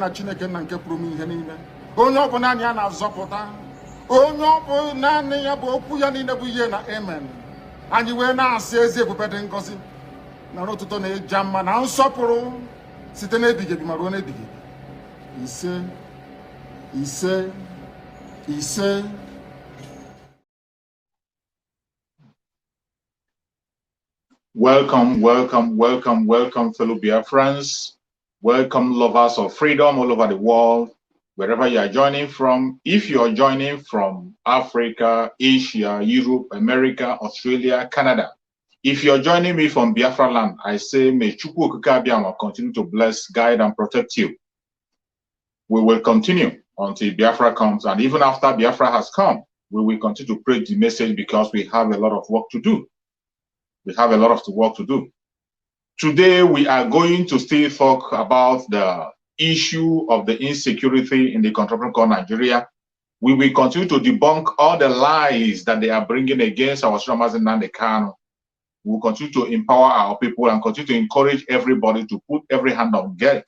na Chineke na nke pụrụ ihe niile. Onye ọ bụ naanị ya na-azọpụta. Onye ọ bụ naanị ya bụ okwu ya niile bụ ihe na amen. Anyị wee na-asị ezi ebube dị ngọzi na ọtụtụ na ịja mma na nsọpụrụ site n'ebighị ebi ma ruo n'ebighị ebi. Ise, ise, ise. Welcome, welcome, welcome, welcome, fellow Biafrans. Welcome, lovers of freedom all over the world, wherever you are joining from. If you are joining from Africa, Asia, Europe, America, Australia, Canada, if you're joining me from Biafra land, I say, may Chukwu Okike Abiama continue to bless, guide, and protect you. We will continue until Biafra comes, and even after Biafra has come, we will continue to preach the message because we have a lot of work to do. We have a lot of work to do. Today, we are going to still talk about the issue of the insecurity in the country called Nigeria. We will continue to debunk all the lies that they are bringing against our Mazi Nnamdi Kanu. We will continue to empower our people and continue to encourage everybody to put every hand on deck.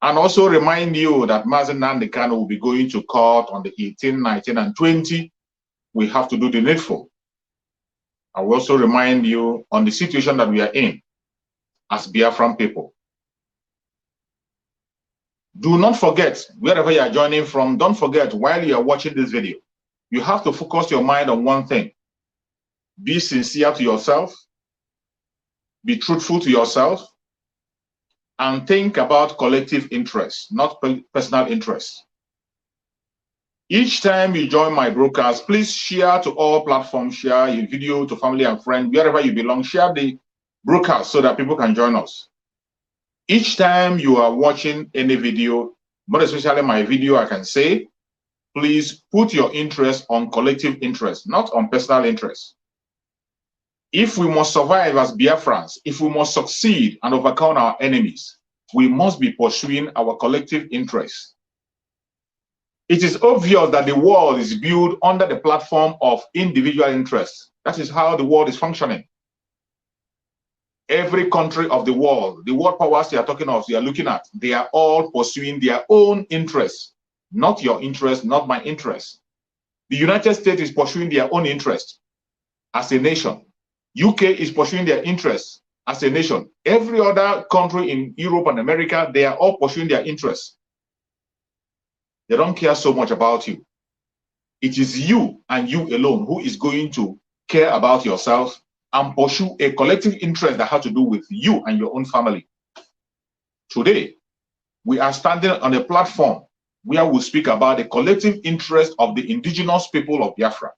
And also remind you that Mazi Nnamdi Kanu will be going to court on the 18, 19, and 20. We have to do the needful. I will also remind you on the situation that we are in as Biafran people. Do not forget, wherever you are joining from, don't forget while you are watching this video, you have to focus your mind on one thing. Be sincere to yourself, be truthful to yourself, and think about collective interests, not personal interests. Each time you join my broadcast, please share to all platforms, share your video to family and friends, wherever you belong, share the broadcast so that people can join us. Each time you are watching any video, more especially my video, I can say, please put your interest on collective interest, not on personal interest. If we must survive as Biafrans, if we must succeed and overcome our enemies, we must be pursuing our collective interests. It is obvious that the world is built under the platform of individual interests. That is how the world is functioning. Every country of the world powers you are talking of, you are looking at, they are all pursuing their own interests, not your interest, not my interest. The United States is pursuing their own interest as a nation. UK is pursuing their interests as a nation. Every other country in Europe and America, they are all pursuing their interests. They don't care so much about you. It is you and you alone who is going to care about yourself and pursue a collective interest that has to do with you and your own family. Today, we are standing on a platform where we speak about the collective interest of the indigenous people of Biafra.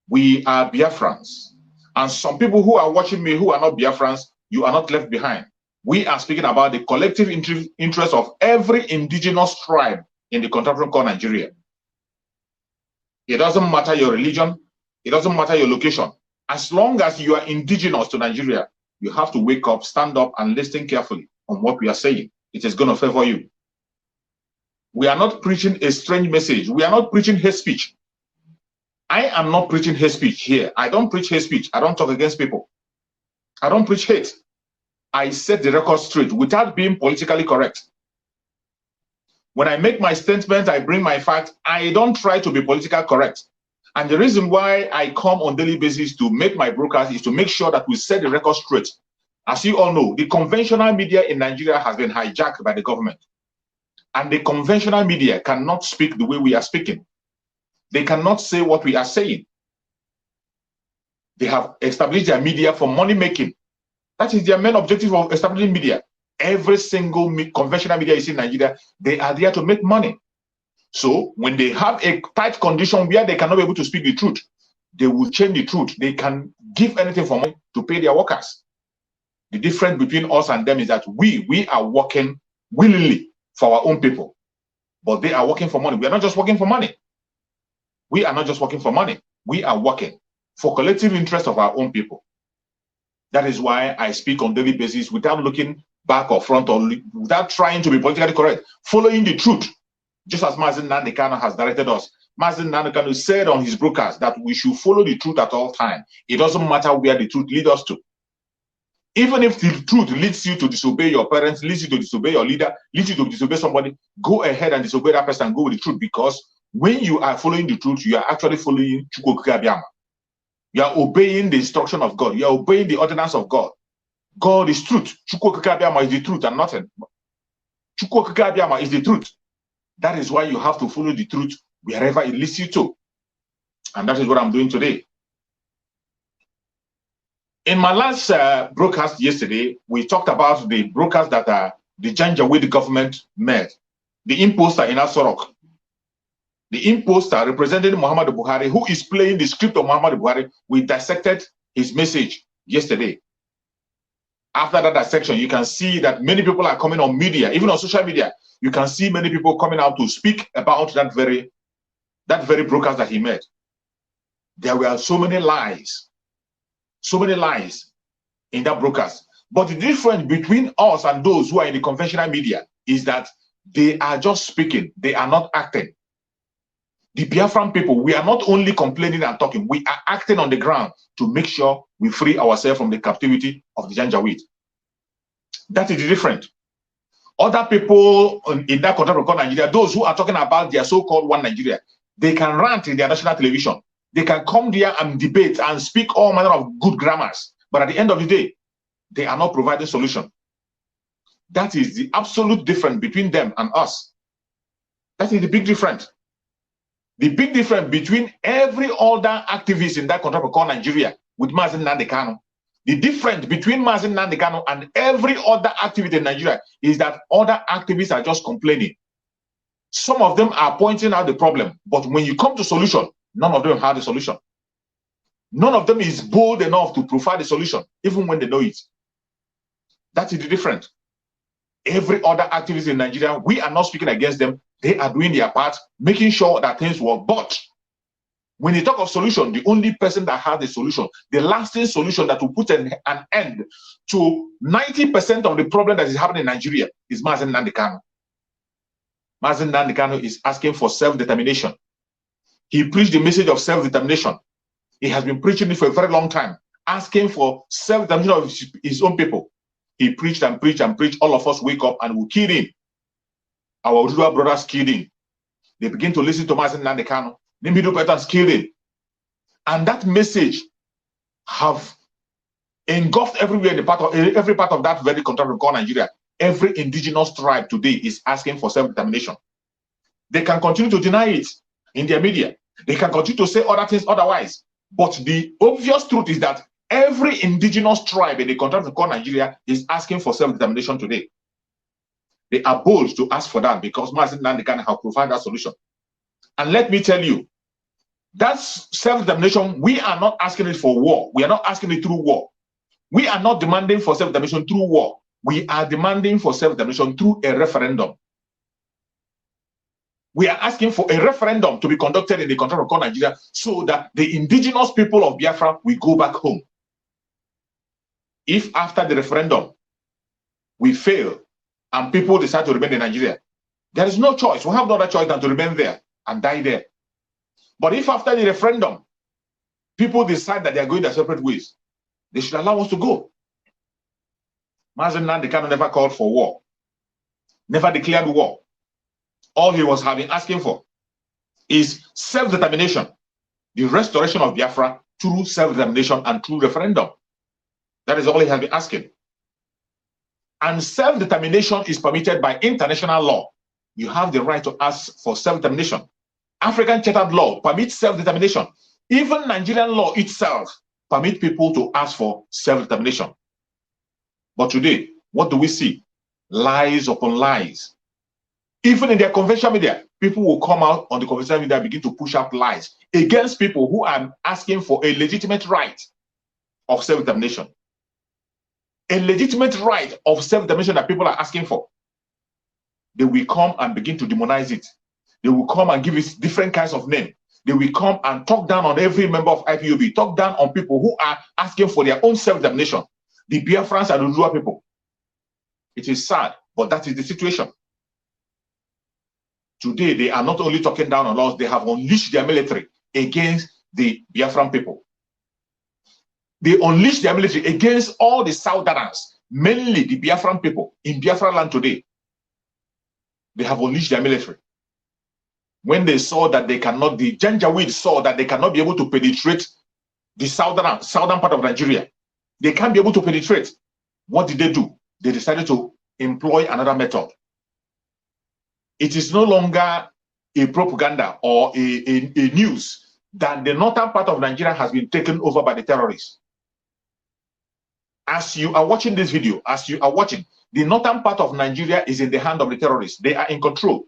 We are Biafrans. And some people who are watching me who are not Biafrans, you are not left behind. We are speaking about the collective interest of every indigenous tribe in the country called Nigeria. It doesn't matter your religion. It doesn't matter your location. As long as you are indigenous to Nigeria, you have to wake up, stand up, and listen carefully on what we are saying. It is going to favor you. We are not preaching a strange message. We are not preaching hate speech. I am not preaching hate speech here. I don't preach hate speech. I don't talk against people. I don't preach hate. I set the record straight without being politically correct. When I make my statement, I bring my facts. I don't try to be politically correct. And the reason why I come on a daily basis to make my broadcast is to make sure that we set the record straight. As you all know, the conventional media in Nigeria has been hijacked by the government. And the conventional media cannot speak the way we are speaking. They cannot say what we are saying. They have established their media for money making. That is their main objective of establishing media. Every single conventional media is in Nigeria. They are there to make money. So when they have a tight condition where they cannot be able to speak the truth, they will change the truth. They can give anything for money to pay their workers. The difference between us and them is that we are working willingly for our own people, but they are working for money. We are not just working for money. We are not just working for money. We are working for collective interest of our own people. That is why I speak on a daily basis without looking back or front or without trying to be politically correct, following the truth, just as Mazi Nnamdi Kanu has directed us. Mazi Nnamdi Kanu said on his broadcast that we should follow the truth at all times. It doesn't matter where the truth leads us to. Even if the truth leads you to disobey your parents, leads you to disobey your leader, leads you to disobey somebody, go ahead and disobey that person and go with the truth, because when you are following the truth, you are actually following Chukwuka. You are obeying the instruction of God. You are obeying the ordinance of God. God is truth. Chukwuka is the truth and nothing. Chukwuka is the truth. That is why you have to follow the truth wherever it leads you to. And that is what I'm doing today. In my last broadcast yesterday, we talked about the broadcast that the Janjaweed government made. The imposter in Asorok. The imposter representing Muhammad Buhari, who is playing the script of Muhammad Buhari. We dissected his message yesterday. After that dissection, you can see that many people are coming on media, even on social media. You can see many people coming out to speak about that very broadcast that he made. There were so many lies in that broadcast. But the difference between us and those who are in the conventional media is that they are just speaking, they are not acting. The Biafran people, we are not only complaining and talking, we are acting on the ground to make sure we free ourselves from the captivity of the Janjaweed. That is the difference. Other people in that country called Nigeria, those who are talking about their so-called one Nigeria, they can rant in their national television. They can come there and debate and speak all manner of good grammars. But at the end of the day, they are not providing solution. That is the absolute difference between them and us. That is the big difference. The big difference between every other activist in that country called Nigeria with Mazi Nnamdi Kanu. The difference between Mazi Nnamdi Kanu and every other activist in Nigeria is that other activists are just complaining. Some of them are pointing out the problem, but when you come to solution, none of them have the solution. None of them is bold enough to provide the solution, even when they know it. That is the difference. Every other activist in Nigeria, we are not speaking against them. They are doing their part, making sure that things work. But when you talk of solution, the only person that has the solution, the lasting solution that will put an end to 90% of the problem that is happening in Nigeria is Mazi Nnamdi Kanu. Mazi Nnamdi Kanu is asking for self-determination. He preached the message of self-determination. He has been preaching it for a very long time, asking for self-determination of his own people. He preached and preached and preached. All of us wake up and we kill him. Our Urua brothers killed him. They begin to listen to Mazi Nnamdi Kanu. The Middle Patterns killed him. And that message have engulfed everywhere in every part of that very country called Nigeria. Every indigenous tribe today is asking for self-determination. They can continue to deny it in their media. They can continue to say other things otherwise. But the obvious truth is that every indigenous tribe in the country called Nigeria is asking for self-determination today. They are bold to ask for that because Mazi Nnamdi Kanu have provided that solution. And let me tell you, that self-determination, we are not asking it for war. We are not asking it through war. We are not demanding for self-determination through war. We are demanding for self-determination through a referendum. We are asking for a referendum to be conducted in the country called Nigeria so that the indigenous people of Biafra will go back home. If after the referendum we fail and people decide to remain in Nigeria, there is no choice. We have no other choice than to remain there and die there. But if after the referendum people decide that they are going their separate ways, they should allow us to go. Mazi Nnamdi Kanu never called for war, never declared war. All he was asking for is self-determination, the restoration of Biafra through self-determination and through referendum. That is all he has been asking. And self-determination is permitted by international law. You have the right to ask for self-determination. African Chartered Law permits self-determination. Even Nigerian law itself permits people to ask for self-determination. But today, what do we see? Lies upon lies. Even in their conventional media, people will come out on the conventional media and begin to push up lies against people who are asking for a legitimate right of self-determination. A legitimate right of self-determination that people are asking for. They will come and begin to demonize it. They will come and give it different kinds of names. They will come and talk down on every member of IPOB, talk down on people who are asking for their own self-determination. The Biafrans and the Urua people. It is sad, but that is the situation. Today, they are not only talking down on us, they have unleashed their military against the Biafran people. They unleashed their military against all the Southerners, mainly the Biafran people in Biafra land today. They have unleashed their military. When they saw that they cannot, the Janjaweed saw that they cannot be able to penetrate the southern part of Nigeria. They can't be able to penetrate. What did they do? They decided to employ another method. It is no longer a propaganda or a news that the northern part of Nigeria has been taken over by the terrorists. As you are watching this video, the northern part of Nigeria is in the hand of the terrorists. They are in control.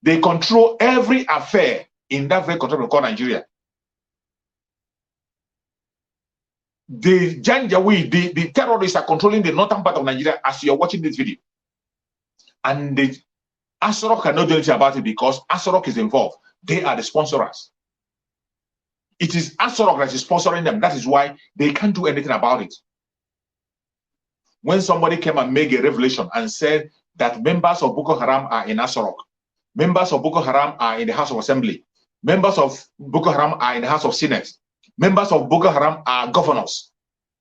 They control every affair in that very country called Nigeria. The Janjaweed, the terrorists are controlling the northern part of Nigeria as you are watching this video. And the Asorok cannot do anything about it because Asorok is involved. They are the sponsors. It is Asorok that is sponsoring them. That is why they can't do anything about it. When somebody came and made a revelation and said that members of Boko Haram are in Asorok, members of Boko Haram are in the House of Assembly, members of Boko Haram are in the House of Senate, members of Boko Haram are governors.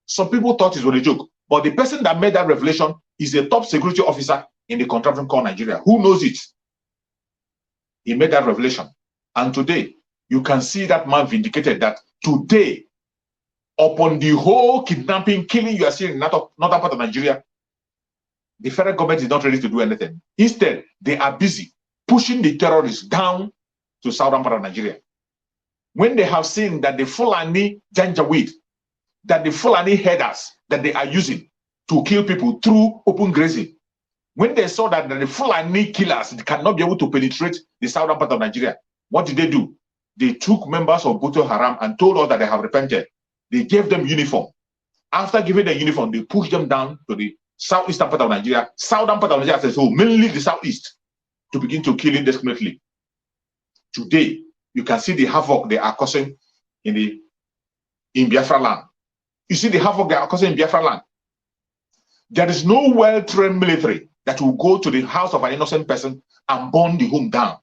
Some people thought it was a joke, but the person that made that revelation is a top security officer in the contraption called Nigeria. Who knows it? He made that revelation. And today, you can see that man vindicated that today, upon the whole kidnapping, killing you are seeing in northern part of Nigeria, the federal government is not ready to do anything. Instead, they are busy pushing the terrorists down to southern part of Nigeria. When they have seen that the Fulani Janjaweed, that the Fulani headers that they are using to kill people through open grazing, when they saw that the Fulani killers cannot be able to penetrate the southern part of Nigeria, what did they do? They took members of Boko Haram and told us that they have repented. They gave them uniform. After giving them uniform, they pushed them down to the southeastern part of Nigeria, southern part of Nigeria, so mainly the southeast, to begin to kill indiscriminately. Today, you can see the havoc they are causing in Biafra land. You see the havoc they are causing in Biafra land. There is no well-trained military that will go to the house of an innocent person and burn the home down.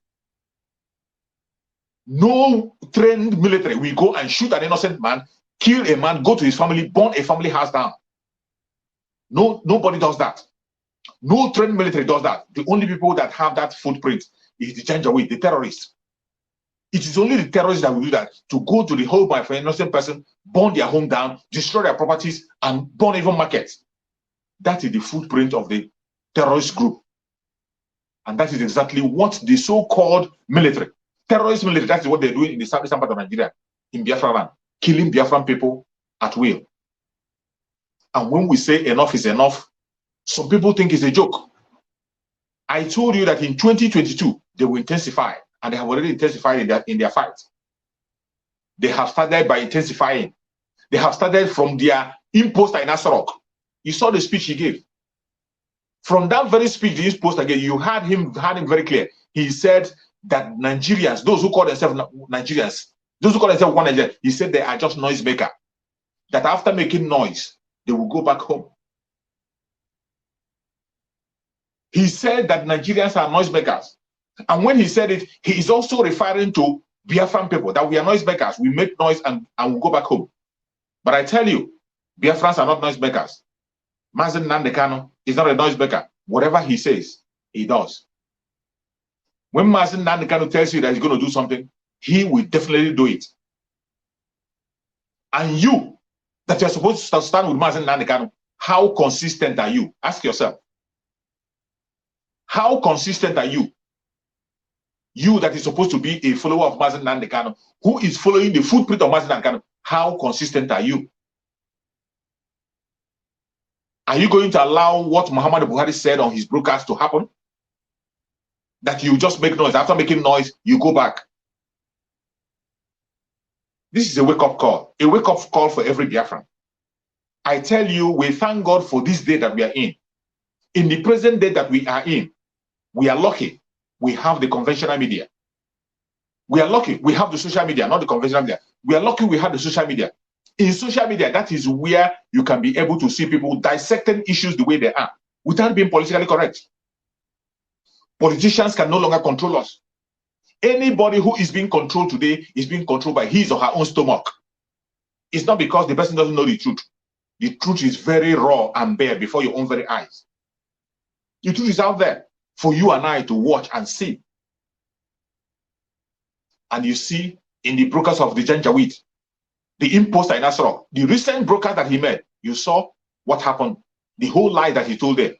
No trained military will go and shoot an innocent man, kill a man, go to his family, burn a family house down. No, nobody does that. No trained military does that. The only people that have that footprint is the Janjaweed, the terrorists. It is only the terrorists that will do that, to go to the home of an innocent person, burn their home down, destroy their properties, and burn even markets. That is the footprint of the terrorist group. And that is exactly what the so-called military, terrorist military, that is what they're doing in the southeastern part of Nigeria, in Biafra land, killing Biafran people at will. And when we say enough is enough, some people think it's a joke. I told you that in 2022, they will intensify, and they have already intensified in their fight. They have started by intensifying. They have started from their imposter in Asorok. You saw the speech he gave. From that very speech the imposter gave, you had him very clear. He said that Nigerians, those who call themselves Nigerians, those who call themselves one Nigeria, he said they are just noisemaker. That after making noise, they will go back home. He said that Nigerians are noisemakers. And when he said it, he is also referring to Biafran people, that we are noisemakers. We make noise and we go back home. But I tell you, Biafrans are not noisemakers. Mazi Nnamdi Kanu is not a noisemaker. Whatever he says, he does. When Mazi Nnamdi Kanu tells you that he's going to do something, he will definitely do it. And you, that you're supposed to stand with Mazi Nnamdi Kanu, how consistent are you? Ask yourself. How consistent are you? You that is supposed to be a follower of Mazi Nnamdi Kanu, who is following the footprint of Mazi Nnamdi Kanu, how consistent are you? Are you going to allow what Muhammad Buhari said on his broadcast to happen? That you just make noise. After making noise, you go back. This is a wake-up call. A wake-up call for every Biafran. I tell you, we thank God for this day that we are in. In the present day that we are in, we are lucky we have the conventional media. We are lucky we have the social media, not the conventional media. We are lucky we have the social media. In social media, that is where you can be able to see people dissecting issues the way they are, without being politically correct. Politicians can no longer control us. Anybody who is being controlled today is being controlled by his or her own stomach. it's not because the person doesn't know the truth. The truth is very raw and bare before your own very eyes. The truth is out there for you and I to watch and see. And you see in the brokers of the Janjaweed, the imposter in Asoro, the recent broker that he made, you saw what happened, the whole lie that he told them.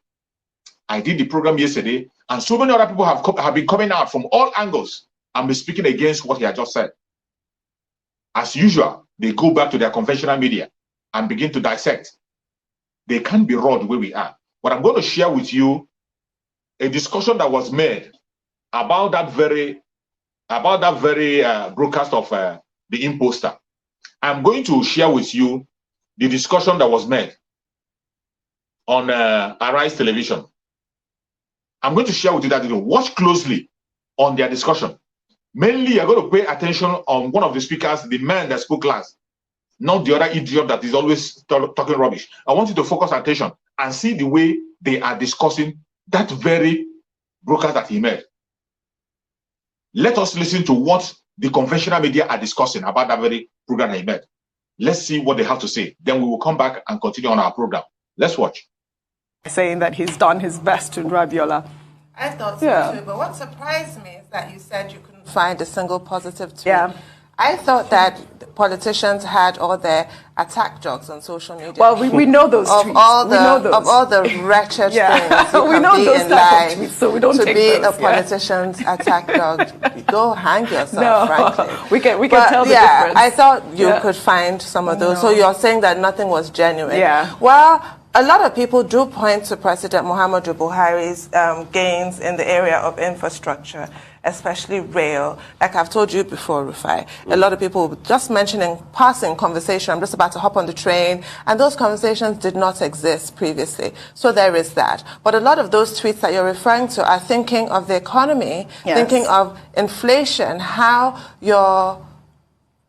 I did the program yesterday, and so many other people have been coming out from all angles and be speaking against what he had just said. As usual, they go back to their conventional media and begin to dissect. They can't be raw the way we are. But I'm going to share with you a discussion that was made about that very broadcast of the imposter. I'm going to share with you the discussion that was made on Arise Television. I'm going to share with you that video. Watch closely on their discussion. Mainly, you're going to pay attention on one of the speakers, the man that spoke last, not the other idiot that is always talking rubbish. I want you to focus attention and see the way they are discussing that very broadcast that he made. Let us listen to what the conventional media are discussing about that very program he made. Let's see what they have to say. Then we will come back and continue on our program. Let's watch. Saying that he's done his best to Rabiola. I thought so too, but what surprised me is that you said you couldn't find a single positive tweet. Yeah. I thought that politicians had all their attack jokes on social media. Well, we know those tweets. Of all the wretched things you we know those in life, tweets, so we don't to take be those, a politician's attack dog, go hang yourself, frankly. we can tell the difference. I thought you could find some of those. No. So you're saying that nothing was genuine. Yeah. Well, a lot of people do point to President Muhammadu Buhari's gains in the area of infrastructure, especially rail. Like I've told you before, Rufai, a lot of people just mentioning passing conversation, I'm just about to hop on the train, and those conversations did not exist previously. So there is that. But a lot of those tweets that you're referring to are thinking of the economy, thinking of inflation, how your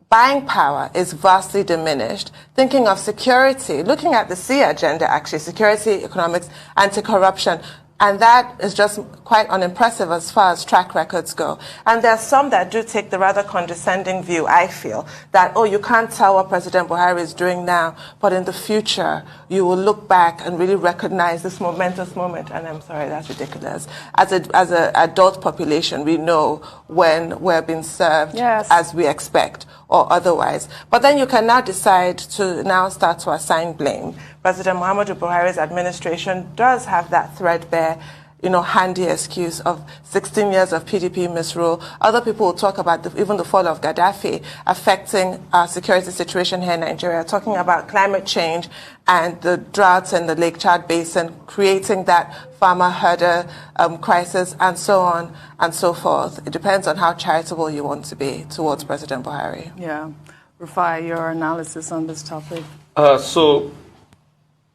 buying power is vastly diminished, thinking of security, looking at the C agenda actually, security, economics, anti-corruption, and that is just quite unimpressive as far as track records go. And there are some that do take the rather condescending view, I feel, that, oh, you can't tell what President Buhari is doing now, but in the future, you will look back and really recognize this momentous moment. And I'm sorry, that's ridiculous. As an adult population, we know when we're being served as we expect or otherwise. But then you can now decide to now start to assign blame. President Muhammadu Buhari's administration does have that threadbare, handy excuse of 16 years of PDP misrule. Other people will talk about even the fall of Gaddafi affecting our security situation here in Nigeria, talking about climate change and the droughts in the Lake Chad Basin, creating that farmer-herder crisis, and so on and so forth. It depends on how charitable you want to be towards President Buhari. Yeah. Rufai, your analysis on this topic? So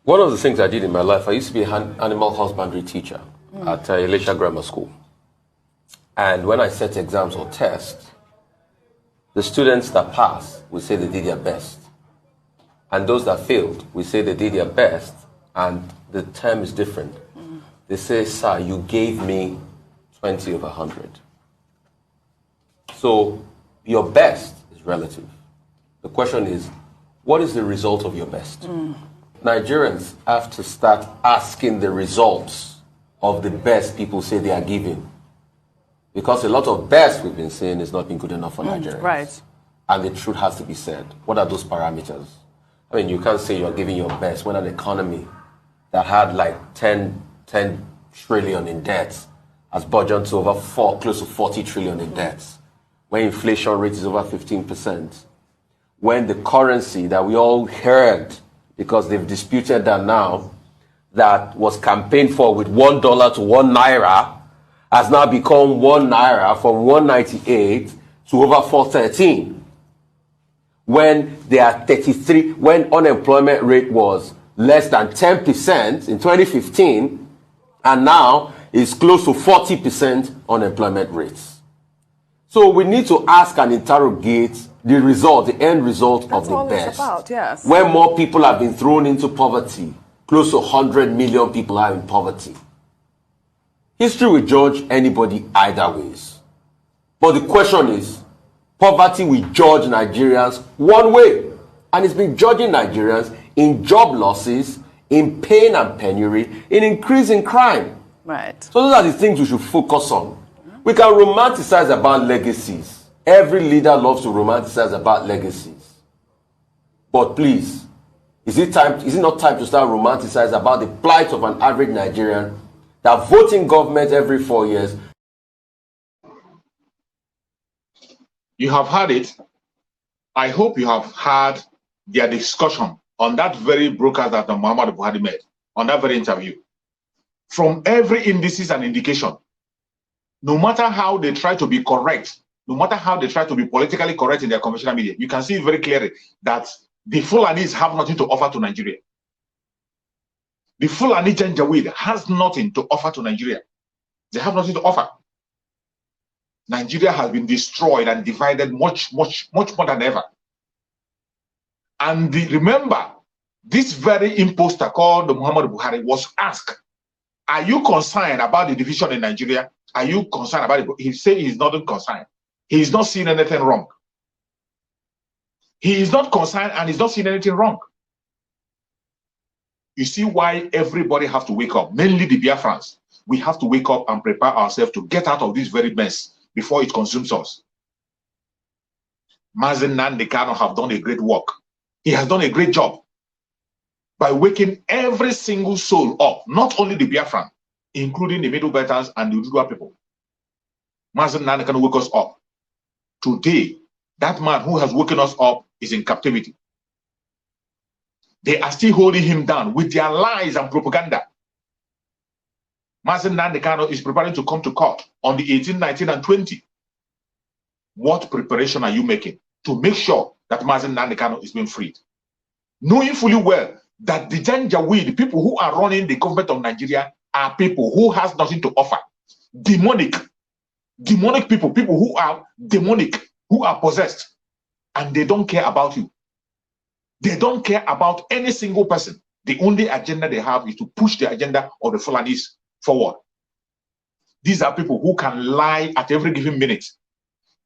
one of the things I did in my life, I used to be an animal husbandry teacher at Elisha Grammar School. And when I set exams or tests, the students that passed would say they did their best. And those that failed would say they did their best, and the term is different. They say, sir, you gave me 20 over 100. So your best is relative. The question is, what is the result of your best? Nigerians have to start asking the results of the best people say they are giving. Because a lot of best we've been saying is not been good enough for Nigerians. Right. And the truth has to be said. What are those parameters? I mean, you can't say you're giving your best when an economy that had like 10 trillion in debt has budgeted to over close to 40 trillion in debts. When inflation rate is over 15%. When the currency that we all heard, because they've disputed that now, that was campaigned for with $1 to 1 naira, has now become 1 naira from 198 to over 413. When there are 33, when unemployment rate was less than 10% in 2015, and now is close to 40% unemployment rates. So we need to ask and interrogate the result, the end result of the best. That's all it's about, yes. When more people have been thrown into poverty, close to 100 million people are in poverty. History will judge anybody either ways. But the question is, poverty will judge Nigerians one way, And it's been judging Nigerians in job losses, in pain and penury, in increasing crime. Right. So those are the things we should focus on. We can romanticize about legacies. Every leader loves to romanticize about legacies. But please, is it not time to start romanticizing about the plight of an average Nigerian that voting government every 4 years? You have heard it. I hope you have heard their discussion on that very broadcast that Muhammad Buhari made, on that very interview. From every indices and indication, no matter how they try to be correct, no matter how they try to be politically correct in their conventional media, you can see very clearly that the Fulanis have nothing to offer to Nigeria. The Fulani Janjaweed has nothing to offer to Nigeria. They have nothing to offer. Nigeria has been destroyed and divided much more than ever. And remember, this very imposter called Muhammad Buhari was asked, are you concerned about the division in Nigeria? Are you concerned about it? He said he's not concerned. He's not seeing anything wrong. He is not concerned and he's not seeing anything wrong. You see why everybody has to wake up, mainly the Biafrans. We have to wake up and prepare ourselves to get out of this very mess before it consumes us. Mazi Nnamdi Kanu have done a great work. He has done a great job by waking every single soul up, not only the Biafran, including the Middle Belters and the Ududua people. Mazi Nnamdi Kanu wake us up. Today, that man who has woken us up is in captivity. They are still holding him down with their lies and propaganda. Mazi Nnamdi Kanu is preparing to come to court on the 18, 19, and 20. What preparation are you making to make sure that Mazi Nnamdi Kanu is being freed? Knowing fully well that the Janjaweed, the people who are running the government of Nigeria, are people who has nothing to offer. Demonic people, people who are demonic, who are possessed, and they don't care about you. They don't care about any single person. The only agenda they have is to push the agenda of the Fulanis forward. These are people who can lie at every given minute.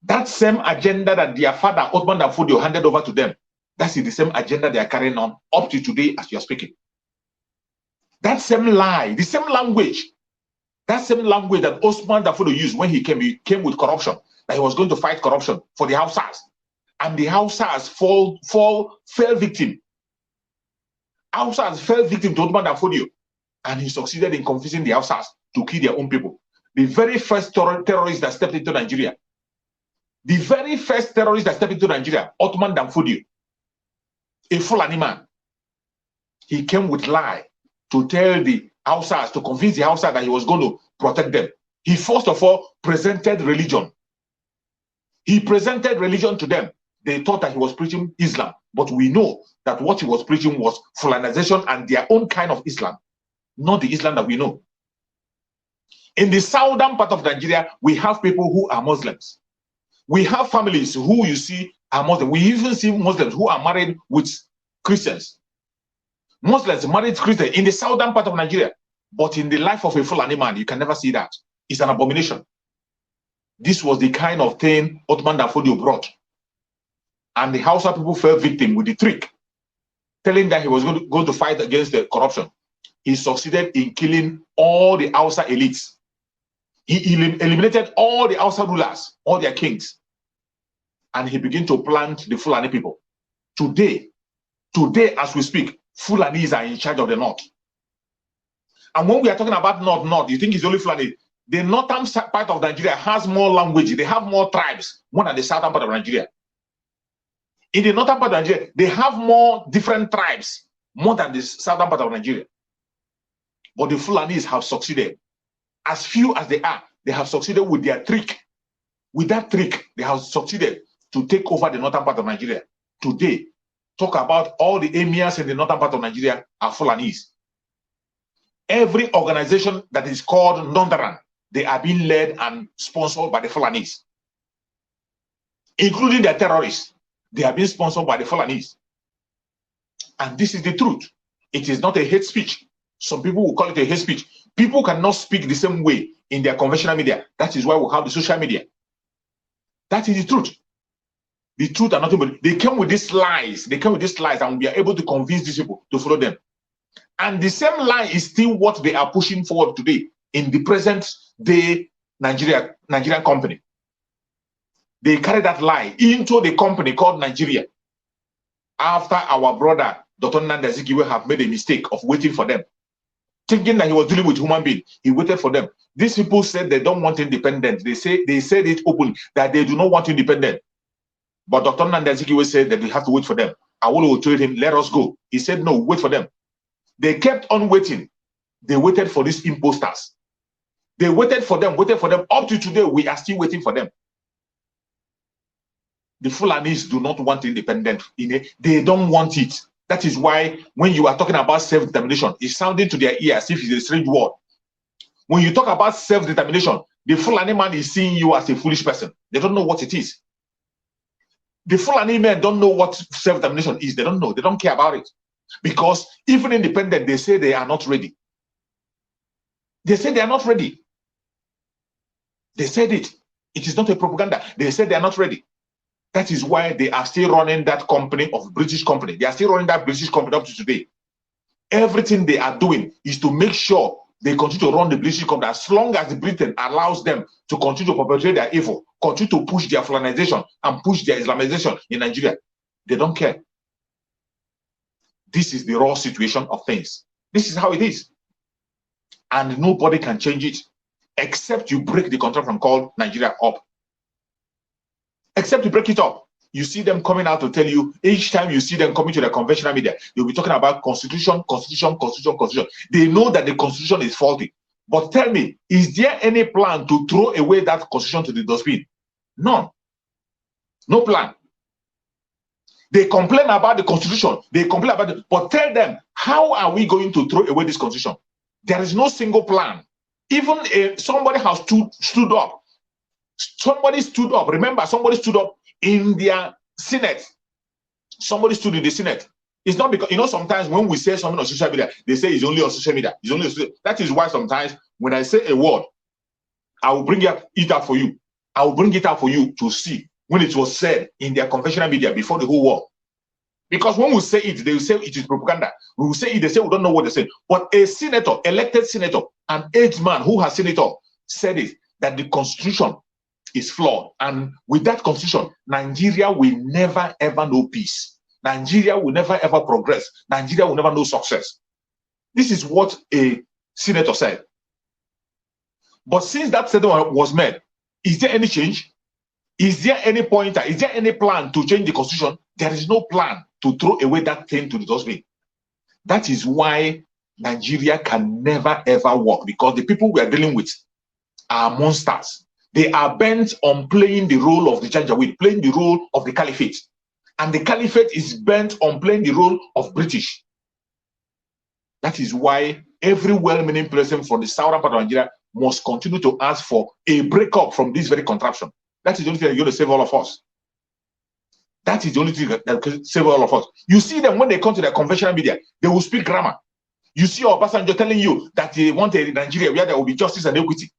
That same agenda that their father, Othman Danfodio, handed over to them, that's the same agenda they are carrying on up to today as you're speaking. That same lie, the same language, that same language that Othman Danfodio used when he came with corruption, that he was going to fight corruption for the Hausas. And the Hausas fell victim. Hausas fell victim to Othman Danfodio. And he succeeded in convincing the Hausas to kill their own people. The very first terrorist that stepped into Nigeria, Othman Danfodio, a Fulani man, he came with lie to tell the Hausas, to convince the Hausas that he was going to protect them. He first of all presented religion. He presented religion to them. They thought that he was preaching Islam, but we know that what he was preaching was Fulanization and their own kind of Islam, not the Islam that we know. In the southern part of Nigeria, we have people who are Muslims. We have families who you see are Muslims. We even see Muslims who are married with Christians. Muslims married Christians in the southern part of Nigeria. But in the life of a Fulani man, you can never see that. It's an abomination. This was the kind of thing Othman Danfodio brought. And the Hausa people fell victim with the trick, telling that he was going to fight against the corruption. He succeeded in killing all the Hausa elites. He eliminated all the Hausa rulers, all their kings. And he began to plant the Fulani people. Today as we speak, Fulanis are in charge of the north. And when we are talking about north, you think it's only Fulani. The northern part of Nigeria has more language. They have more tribes, more than the southern part of Nigeria. In the northern part of Nigeria, they have more different tribes, more than the southern part of Nigeria. But the Fulanis have succeeded. As few as they are, they have succeeded with their trick. With that trick, they have succeeded to take over the northern part of Nigeria. Today, talk about all the emirs in the northern part of Nigeria are Fulanis. Every organization that is called Northern, they are being led and sponsored by the Fulanis. Including their terrorists, they are being sponsored by the Fulanis. And this is the truth. It is not a hate speech. Some people will call it a hate speech. People cannot speak the same way in their conventional media. That is why we have the social media. That is the truth. The truth and nothing but they came with these lies. They came with these lies, and we are able to convince these people to follow them. And the same lie is still what they are pushing forward today in the present day Nigerian company. They carry that lie into the company called Nigeria. After our brother Dr. Nnamdi Kanu have made a mistake of waiting for them, thinking that he was dealing with human beings, he waited for them. These people said they don't want independence. They said it openly that they do not want independence. But Dr. Nnamdi Kanu said that we have to wait for them. Awolowo told him, let us go. He said, no, wait for them. They kept on waiting. They waited for these imposters. They waited for them. Up to today, we are still waiting for them. The Fulanis do not want independence. They don't want it. That is why when you are talking about self-determination, it's sounding to their ear as if it's a strange word. When you talk about self-determination, the Fulani man is seeing you as a foolish person. They don't know what it is. The Fulani men don't know what self-determination is. They don't know. They don't care about it. Because even independent, they say they are not ready. They say they are not ready. They said it. It is not a propaganda. They said they are not ready. That is why they are still running that company of British company. They are still running that British company up to today. Everything they are doing is to make sure they continue to run the British company as long as Britain allows them to continue to perpetrate their evil, continue to push their Fulanization and push their Islamization in Nigeria. They don't care. This is the raw situation of things. This is how it is. And nobody can change it except you break the contract from called Nigeria up. Except you break it up. You see them coming out to tell you, each time you see them coming to the conventional media, they'll be talking about constitution. They know that the constitution is faulty. But tell me, is there any plan to throw away that constitution to the dustbin? None. No plan. They complain about the constitution. They complain about it. But tell them, how are we going to throw away this constitution? There is no single plan. Even if somebody has stood up. Somebody stood up. Remember, somebody stood up in their Senate. Somebody stood in the Senate. It's not because, sometimes when we say something on social media, they say it's only on social media. It's only on social. That is why sometimes when I say a word, I will bring it out for you. I will bring it out for you to see when it was said in their conventional media before the whole war. Because when we say it, they will say it is propaganda. We will say it, they say we don't know what they say. But a senator, elected senator, an aged man who has seen it all, said it, that the constitution is flawed. And with that constitution, Nigeria will never ever know peace. Nigeria will never ever progress. Nigeria will never know success. This is what a senator said. But since that statement was made, is there any change? Is there any pointer? Is there any plan to change the constitution? There is no plan to throw away that thing to the dustbin. That is why Nigeria can never ever work, because the people we are dealing with are monsters. They are bent on playing the role of the Janjaweed, playing the role of the caliphate. And the caliphate is bent on playing the role of British. That is why every well-meaning person from the southern part of Nigeria must continue to ask for a breakup from this very contraption. That is the only thing that's going to save all of us. That is the only thing that can save all of us. You see them when they come to the conventional media, they will speak grammar. You see Obasanjo telling you that they want a Nigeria where there will be justice and equity.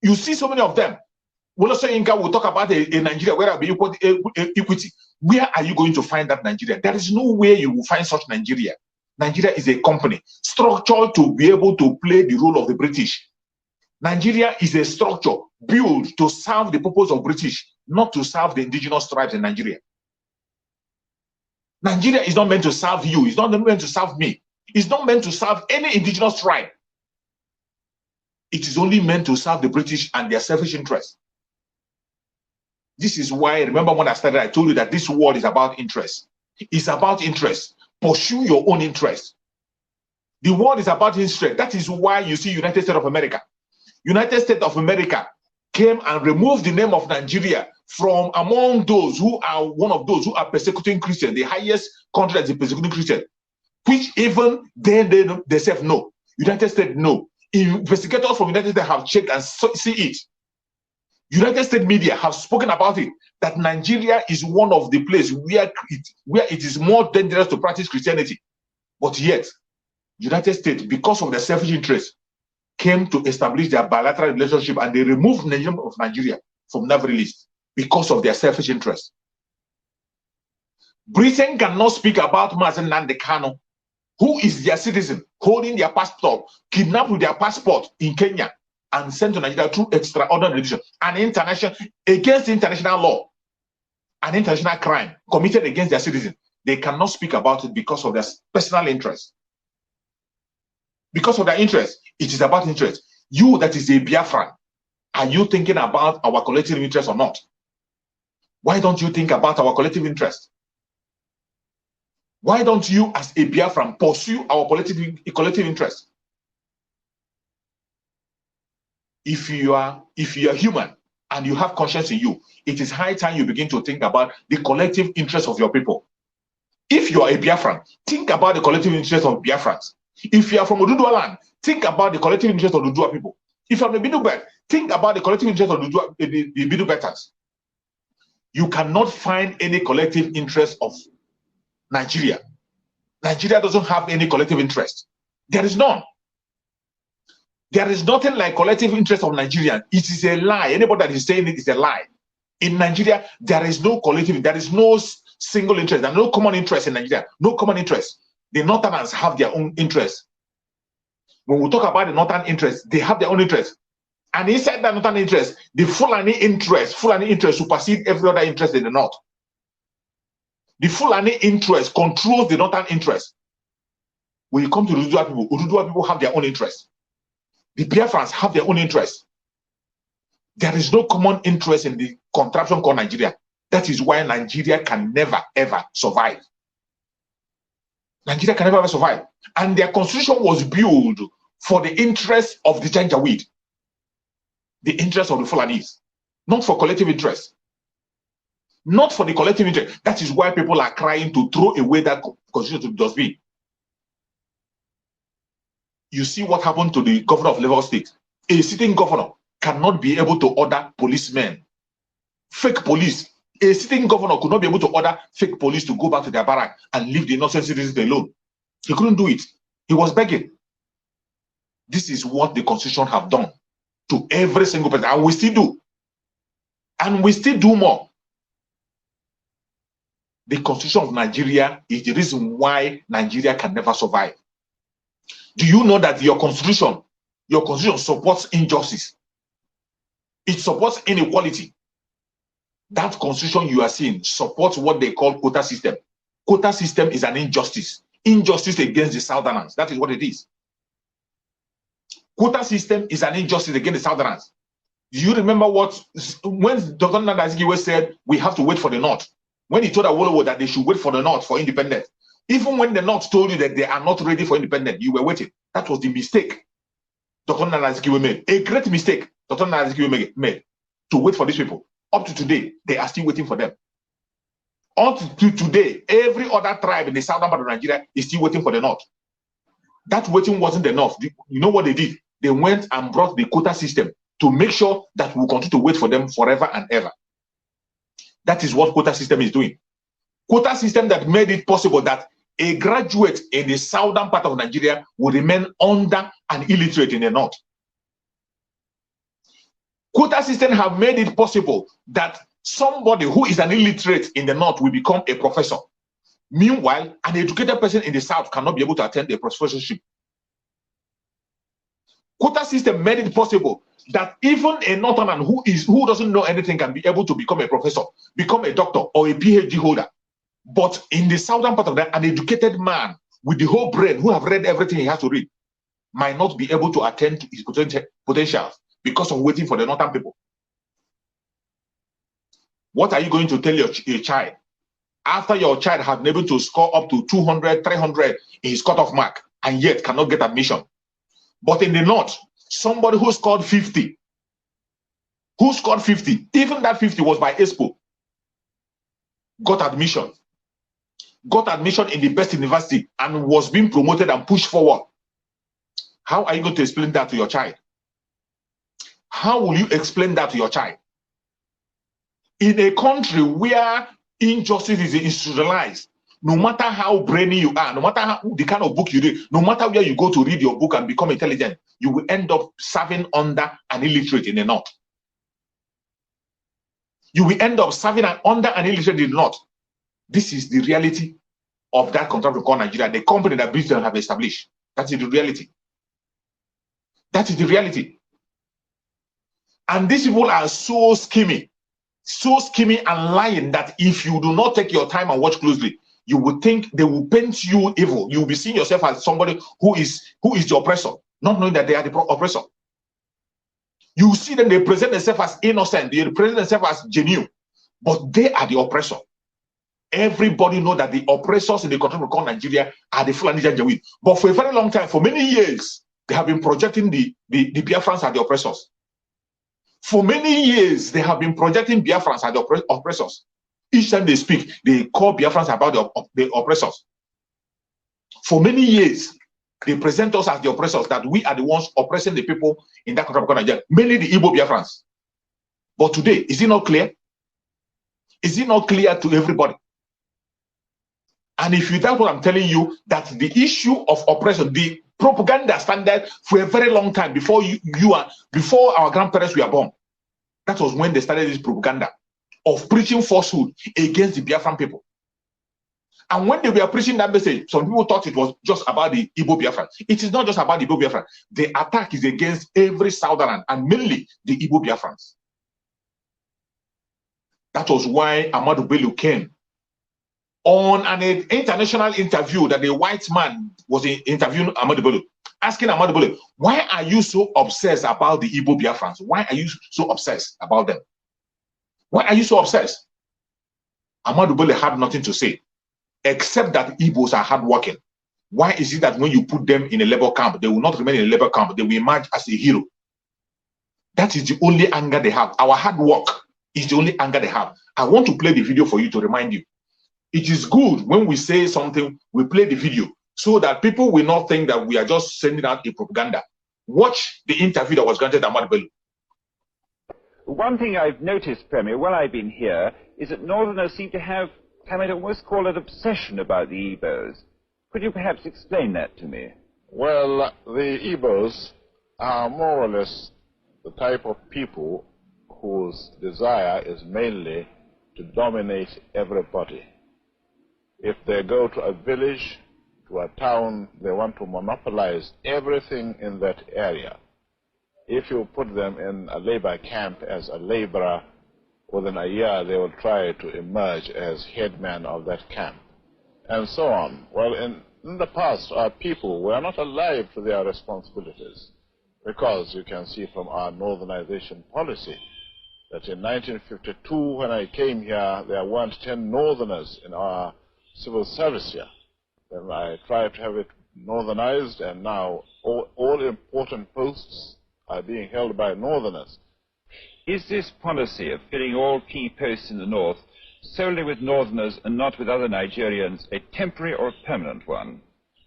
You see so many of them. When also Inca will talk about a Nigeria where there will be equity. Where are you going to find that Nigeria? There is no way you will find such Nigeria. Nigeria is a company structured to be able to play the role of the British. Nigeria is a structure built to serve the purpose of British, not to serve the indigenous tribes in Nigeria. Nigeria is not meant to serve you. It's not meant to serve me. It's not meant to serve any indigenous tribe. It is only meant to serve the British and their selfish interests. This is why, remember when I started, I told you that this world is about interest. It's about interest. Pursue your own interest. The world is about interest. That is why you see United States of America. United States of America came and removed the name of Nigeria from among those who are one of those who are persecuting Christians, the highest country that is persecuting Christians, which even they say no. United States, no. Investigators from United States have checked and see it. United States media have spoken about it, that Nigeria is one of the places where it is more dangerous to practice Christianity. But yet, United States, because of their selfish interest, came to establish their bilateral relationship, and they removed the name of Nigeria from that list because of their selfish interest. Britain cannot speak about Mazi Nnamdi Kanu, who is their citizen, holding their passport, kidnapped with their passport in Kenya, and sent to Nigeria through extraordinary decision, an international against international law, an international crime committed against their citizen. They cannot speak about it because of their personal interest. Because of their interest, it is about interest. You that is a Biafran, are you thinking about our collective interest or not? Why don't you think about our collective interest? Why don't you, as a Biafran, pursue our collective interest? If you are human and you have conscience in you, it is high time you begin to think about the collective interest of your people. If you are a Biafran, think about the collective interest of Biafrans. If you are from Oduduwa land, think about the collective interest of the Oduduwa people. If you are from the Bidu Belt, think about the collective interest of the Bidu Belters. You cannot find any collective interest of Nigeria. Nigeria doesn't have any collective interest. There is none. There is nothing like collective interest of Nigerians. It is a lie. Anybody that is saying it is a lie. In Nigeria, there is no collective, there is no single interest, there is no common interest in Nigeria. No common interest. The Northerners have their own interest. When we talk about the Northern interest, they have their own interest. And inside that Northern interest, the Fulani interest supersedes every other interest in the North. The Fulani interest controls the Northern interest. When you come to Oduduwa people have their own interest. The Biafrans have their own interest. There is no common interest in the contraption called Nigeria. That is why Nigeria can never, ever survive. Nigeria can never, ever survive. And their constitution was built for the interest of the Janjaweed, the interest of the Fulanis, not for collective interest. Not for the collective interest. That is why people are crying to throw away that constitution to the dustbin. You see what happened to the governor of Lagos State. A sitting governor cannot be able to order policemen, fake police. A sitting governor could not be able to order fake police to go back to their barrack and leave the innocent citizens alone. He couldn't do it. He was begging. This is what the constitution have done to every single person, and we still do. And we still do more. The constitution of Nigeria is the reason why Nigeria can never survive. Do you know that your constitution supports injustice? It supports inequality. That constitution you are seeing supports what they call quota system. Quota system is an injustice. Injustice against the Southerners. That is what it is. Quota system is an injustice against the Southerners. Do you remember when Dr. Nnamdi Kanu said we have to wait for the North? When he told Awolowo that they should wait for the North for independence, even when the North told you that they are not ready for independence, you were waiting. That was the mistake Dr. Nnamdi Kanu made. A great mistake Dr. Nnamdi Kanu made to wait for these people. Up to today, they are still waiting for them. Up to today, every other tribe in the southern part of Nigeria is still waiting for the North. That waiting wasn't enough. You know what they did? They went and brought the quota system to make sure that we'll continue to wait for them forever and ever. That is what quota system is doing. Quota system that made it possible that a graduate in the southern part of Nigeria will remain under and illiterate in the North. Quota system have made it possible that somebody who is an illiterate in the North will become a professor. Meanwhile, an educated person in the South cannot be able to attend a professorship. Quota system made it possible that even a Northerner who doesn't know anything can be able to become a professor, become a doctor or a PhD holder. But in the southern part of that, an educated man with the whole brain who have read everything he has to read might not be able to attend to his potentials because of waiting for the northern people. What are you going to tell your child after your child has been able to score up to 200, 300 in his cutoff mark and yet cannot get admission? But in the North, somebody who scored 50, even that 50 was by Expo, got admission in the best university and was being promoted and pushed forward. How are you going to explain that to your child? How will you explain that to your child? In a country where injustice is institutionalized, no matter how brainy you are, no matter the kind of book you read, no matter where you go to read your book and become intelligent, you will end up serving under an illiterate in the North. You will end up serving under an illiterate in the North. This is the reality of that contract called Nigeria, the company that Britain have established. That is the reality. That is the reality. And these people are so scheming and lying that if you do not take your time and watch closely, you will think they will paint you evil. You will be seeing yourself as somebody who is the oppressor, not knowing that they are the oppressor. You see them, they present themselves as innocent, they present themselves as genuine, but they are the oppressor. Everybody knows that the oppressors in the country called Nigeria are the Fulani Janjaweed. But for a very long time, for many years, they have been projecting the Biafrans are the oppressors. For many years, they have been projecting Biafrans as the oppressors. Each time they speak, they call Biafrans about the oppressors. For many years, they present us as the oppressors, that we are the ones oppressing the people in that country called Nigeria, mainly the Igbo Biafrans. But today, is it not clear? Is it not clear to everybody? And if you doubt what I'm telling you, that the issue of oppression, the propaganda started for a very long time before before our grandparents were born. That was when they started this propaganda of preaching falsehood against the Biafran people. And when they were preaching that message, some people thought it was just about the Igbo Biafran. It is not just about the Igbo Biafran. The attack is against every Southern and mainly the Igbo Biafrans. That was why Ahmadu Bello came on an international interview that the white man was interviewing Ahmadu Bello, asking Ahmadu Bello, why are you so obsessed about the Igbo Biafrans? Why are you so obsessed about them? Why are you so obsessed? Ahmadu Bello had nothing to say, except that Igbos are hardworking. Why is it that when you put them in a labor camp, they will not remain in a labor camp, they will emerge as a hero? That is the only anger they have. Our hard work is the only anger they have. I want to play the video for you to remind you. It is good when we say something, we play the video so that people will not think that we are just sending out a propaganda. Watch the interview that was granted to Ahmadu Bello. One thing I've noticed, Premier, while I've been here, is that Northerners seem to have, I might almost call it, obsession about the Igbos. Could you perhaps explain that to me? Well, the Igbos are more or less the type of people whose desire is mainly to dominate everybody. If they go to a village, to a town, they want to monopolize everything in that area. If you put them in a labor camp as a laborer, within a year they will try to emerge as headman of that camp, and so on. Well, in the past, our people were not alive to their responsibilities, because you can see from our Northernization policy that in 1952, when I came here, there weren't 10 Northerners in our civil service here. Then I tried to have it Northernized, and now all important posts are being held by Northerners. Is this policy of filling all key posts in the North solely with Northerners and not with other Nigerians a temporary or a permanent one?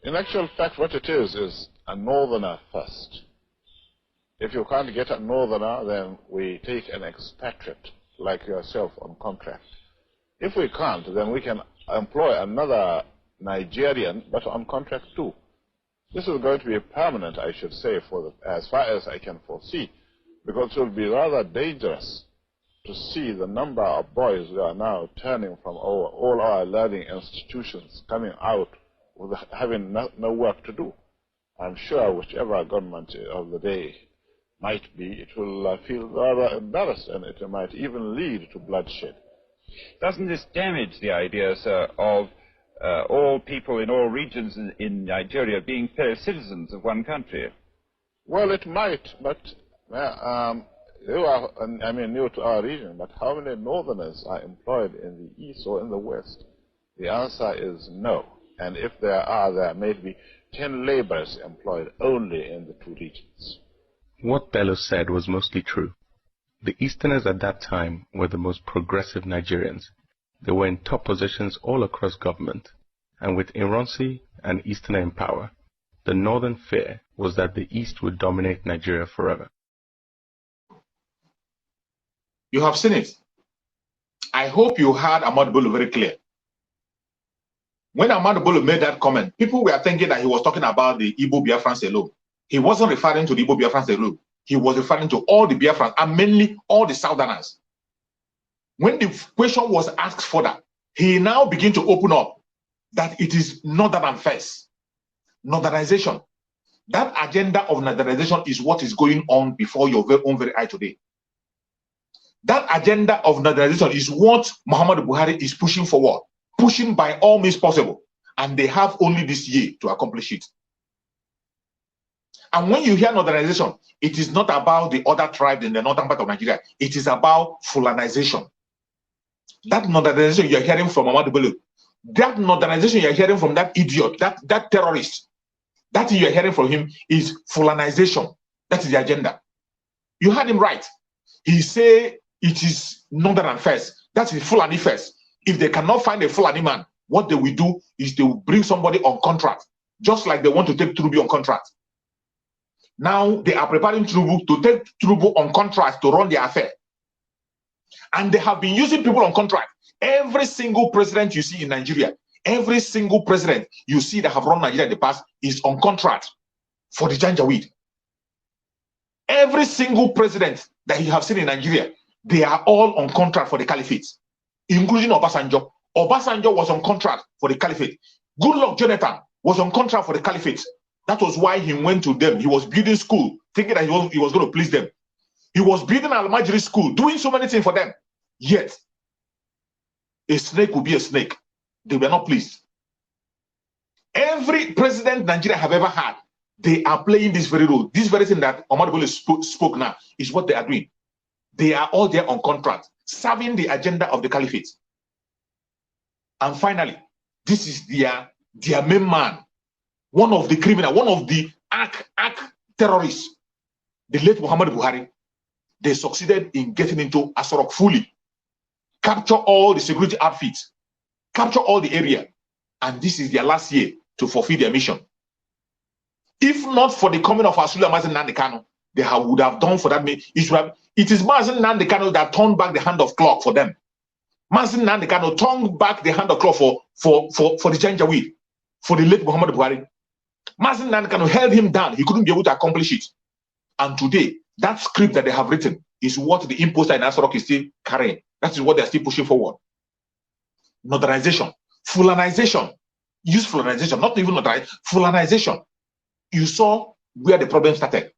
In actual fact, what it is a Northerner first. If you can't get a Northerner, then we take an expatriate like yourself on contract. If we can't, then we can employ another Nigerian, but on contract too. This is going to be permanent, I should say, as far as I can foresee, because it will be rather dangerous to see the number of boys who are now turning from all our learning institutions coming out with having no work to do. I'm sure whichever government of the day might be, it will feel rather embarrassed, and it might even lead to bloodshed. Doesn't this damage the idea, sir, of all people in all regions in Nigeria being fellow citizens of one country? Well, it might, but you are, I mean, new to our region, but how many Northerners are employed in the East or in the West? The answer is no. And if there are, there may be 10 laborers employed only in the two regions. What Bello said was mostly true. The Easterners at that time were the most progressive Nigerians. They were in top positions all across government, and with Ironsi and Easterner in power, the northern fear was that the East would dominate Nigeria forever. You have seen it. I hope you heard Ahmadu Bello very clear. When Ahmadu Bello made that comment, people were thinking that he was talking about the Igbo Biafrans alone. He wasn't referring to the Igbo Biafrans alone. He was referring to all the Biafrans, and mainly all the Southerners. When the question was asked further, he now begin to open up that it is Northern first. Northernization. That agenda of Northernization is what is going on before your own very eye today. That agenda of Naturalization is what Muhammad Buhari is pushing forward, pushing by all means possible. And they have only this year to accomplish it. And when you hear Northernization, it is not about the other tribes in the northern part of Nigeria. It is about Fulanization. That Northernization you're hearing from Muhammad Bello, that Northernization you're hearing from that idiot, that terrorist, that you're hearing from him is Fulanization. That is the agenda. You heard him right. He say it is Northern first. That is Fulani first. If they cannot find a Fulani man, what they will do is they will bring somebody on contract, just like they want to take Trubu on contract. Now they are preparing Trubu to take Trubu on contract to run their affair. And they have been using people on contract. Every single president you see in Nigeria, every single president you see that have run Nigeria in the past is on contract for the Janjaweed. Every single president that you have seen in Nigeria, they are all on contract for the caliphate, including Obasanjo. Obasanjo was on contract for the caliphate. Goodluck Jonathan was on contract for the caliphate. That was why he went to them. He was building school, thinking that he was going to please them. He was building Al-Majri school, doing so many things for them. Yet, a snake will be a snake. They were not pleased. Every president Nigeria have ever had, they are playing this very role. This very thing that Omar Bole spoke now is what they are doing. They are all there on contract, serving the agenda of the caliphate. And finally, this is their main man, one of the criminal, one of the arch terrorists, the late Muhammad Buhari. They succeeded in getting into Asorok fully, capture all the security outfits, capture all the area, and this is their last year to fulfill their mission. If not for the coming of Mazi Nnamdi Kanu, they would have done for that. It is Mazi Nnamdi Kanu that turned back the hand of clock for them. Mazi Nnamdi Kanu turned back the hand of clock for the Janjaweed, for the late Muhammad Buhari. Mazi Nnamdi Kanu held him down. He couldn't be able to accomplish it. And today, that script that they have written is what the imposter in Asorok is still carrying. That is what they're still pushing forward. Northernization, Fulanization. Use Fulanization, not even Northernization, Fulanization. You saw where the problem started.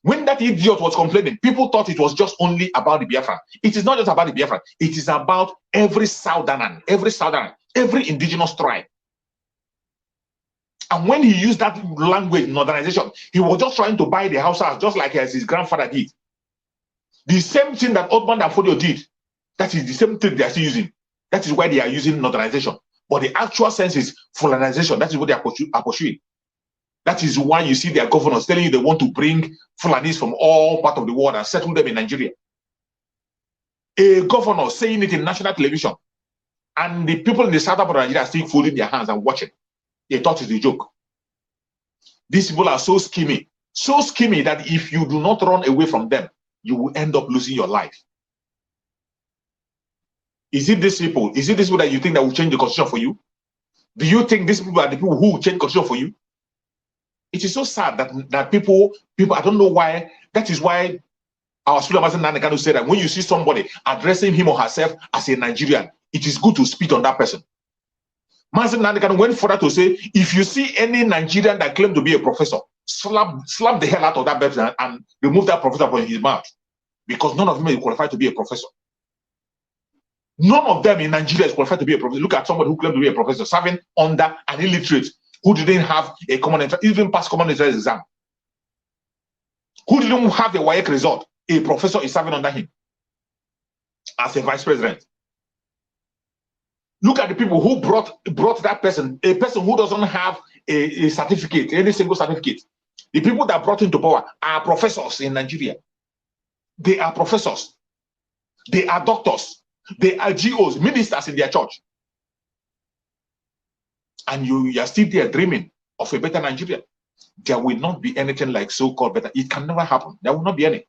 When that idiot was complaining, people thought it was just only about the Biafran. It is not just about the Biafran. It is about every Southerner, every indigenous tribe. And when he used that language, Northernization, he was just trying to buy the Hausas, just like as his grandfather did. The same thing that Othman Danfodio did, that is the same thing they are still using. That is why they are using Northernization. But the actual sense is Fulanization. That is what they are pursuing. That is why you see their governors telling you they want to bring Fulanis from all parts of the world and settle them in Nigeria. A governor saying it in national television, and the people in the southern part of Nigeria are still folding their hands and watching. They thought it's a joke. These people are so schemy that if you do not run away from them, you will end up losing your life. Is it these people? Is it these people that you think that will change the constitution for you? Do you think these people are the people who will change the constitution for you? It is so sad that people, I don't know why. That is why our Mazi Nnamdi Kanu said that when you see somebody addressing him or herself as a Nigerian, it is good to spit on that person. Mazi Nnamdi Kanu went further to say, if you see any Nigerian that claims to be a professor, slap the hell out of that person and remove that professor from his mouth. Because none of them is qualified to be a professor. None of them in Nigeria is qualified to be a professor. Look at somebody who claimed to be a professor, serving under an illiterate who didn't have a common entrance, even pass common entrance exam. Who didn't have a WAEC result. A professor is serving under him as a vice president. Look at the people who brought that person, a person who doesn't have a certificate, any single certificate. The people that brought him to power are professors in Nigeria. They are professors. They are doctors. They are GOs, ministers in their church. And you are still there dreaming of a better Nigeria. There will not be anything like so-called better. It can never happen. There will not be any.